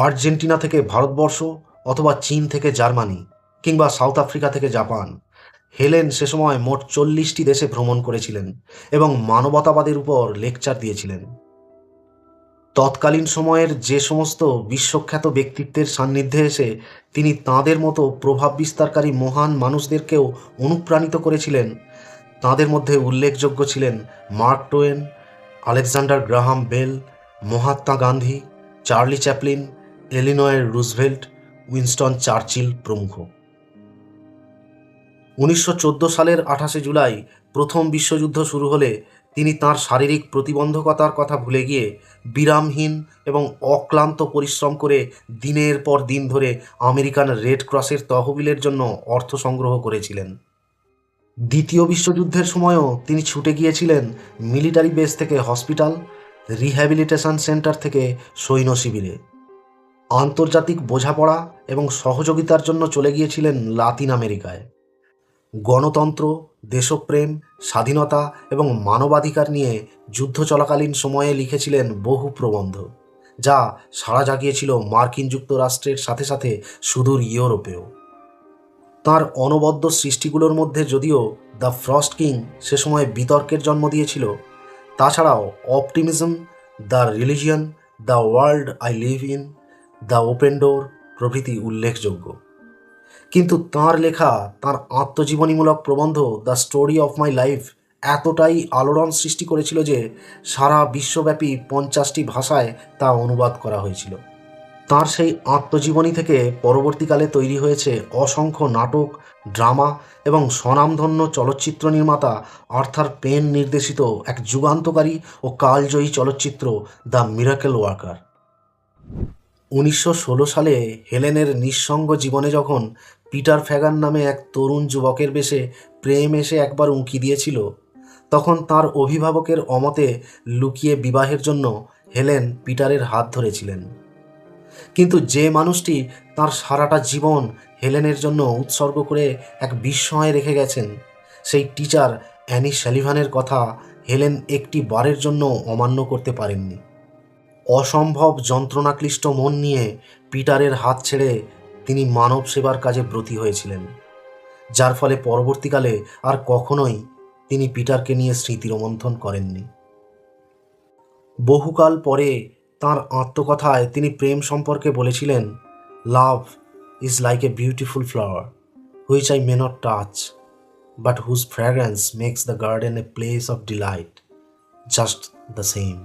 Argentina থেকে ভারতবর্ষ অথবা চীন থেকে জার্মানি কিংবা সাউথ আফ্রিকা থেকে জাপান, হেলেন সে সময় মোট 40টি দেশে ভ্রমণ করেছিলেন এবং মানবতাবাদের উপর লেকচার দিয়েছিলেন। তৎকালীন সময়ের যে সমস্ত বিশ্বখ্যাত ব্যক্তিত্বের সান্নিধ্যে এসে তিনি তাঁদের মতো প্রভাব বিস্তারকারী মহান মানুষদেরকেও অনুপ্রাণিত করেছিলেন, তাঁদের মধ্যে উল্লেখযোগ্য ছিলেন Mark Twain, Alexander Graham Bell, Mahatma Gandhi, Charlie Chaplin, Eleanor Roosevelt, Winston Churchill প্রমুখ। 1914 সালের 28শে জুলাই প্রথম বিশ্বযুদ্ধ শুরু হলে তিনি তাঁর শারীরিক প্রতিবন্ধকতার কথা ভুলে গিয়ে বিরামহীন এবং অক্লান্ত পরিশ্রম করে দিনের পর দিন ধরে আমেরিকান রেড ক্রসের তহবিলের জন্য অর্থ সংগ্রহ করেছিলেন। দ্বিতীয় বিশ্বযুদ্ধের সময়ও তিনি ছুটে গিয়েছিলেন মিলিটারি বেস থেকে হসপিটাল, রিহ্যাবিলিটেশন সেন্টার থেকে সৈন্য শিবিরে। আন্তর্জাতিক বোঝাপড়া এবং সহযোগিতার জন্য চলে গিয়েছিলেন লাতিন আমেরিকায়। গণতন্ত্র, দেশপ্রেম, স্বাধীনতা এবং মানবাধিকার নিয়ে যুদ্ধ চলাকালীন সময়ে লিখেছিলেন বহু প্রবন্ধ, যা সাড়া জাগিয়েছিল মার্কিন যুক্তরাষ্ট্রের সাথে সাথে সুদূর ইউরোপেও। তাঁর অনবদ্য সৃষ্টিগুলোর মধ্যে যদিও দ্য ফ্রস্ট কিং সে সময় বিতর্কের জন্ম দিয়েছিল, তাছাড়াও optimism, the religion, the world I live in, the open ডোর প্রভৃতি উল্লেখযোগ্য। কিন্তু তাঁর লেখা তাঁর আত্মজীবনীমূলক প্রবন্ধ the story of my life এতটাই আলোড়ন সৃষ্টি করেছিল যে সারা বিশ্বব্যাপী 50টি ভাষায় তা অনুবাদ করা হয়েছিল। তাঁর সেই আত্মজীবনী থেকে পরবর্তীকালে তৈরি হয়েছে অসংখ্য নাটক, ড্রামা এবং স্বনামধন্য চলচ্চিত্র নির্মাতা আর্থার পেন নির্দেশিত এক যুগান্তকারী ও কালজয়ী চলচ্চিত্র দ্য মিরাকেল ওয়ার্কার। 1916 সালে হেলেনের নিঃসঙ্গ জীবনে যখন পিটার ফ্যাগান নামে এক তরুণ যুবকের বেশে প্রেম এসে একবার উঁকি দিয়েছিল, তখন তার অভিভাবকের অমতে লুকিয়ে বিবাহের জন্য হেলেন পিটারের হাত ধরেছিলেন। কিন্তু যে মানুষটি তার সারাটা জীবন হেলেনের জন্য উৎসর্গ করে এক বিস্ময়ে রেখে গেছেন, সেই টিচার অ্যানি স্যালিভানের কথা হেলেন একটি বারের জন্য অমান্য করতে পারেননি। অসম্ভব যন্ত্রণাক্লিষ্ট মন নিয়ে পিটারের হাত ছেড়ে তিনি মানব সেবার কাজে ব্রতী হয়েছিলেন, যার ফলে পরবর্তীকালে আর কখনোই তিনি পিটারকে নিয়ে স্মৃতিরোমন্থন করেননি। বহুকাল পরে তাঁর আত্মকথায় তিনি প্রেম সম্পর্কে বলেছিলেন, love is like a beautiful flower which I may not touch, but whose fragrance makes the garden a place of delight, just the same.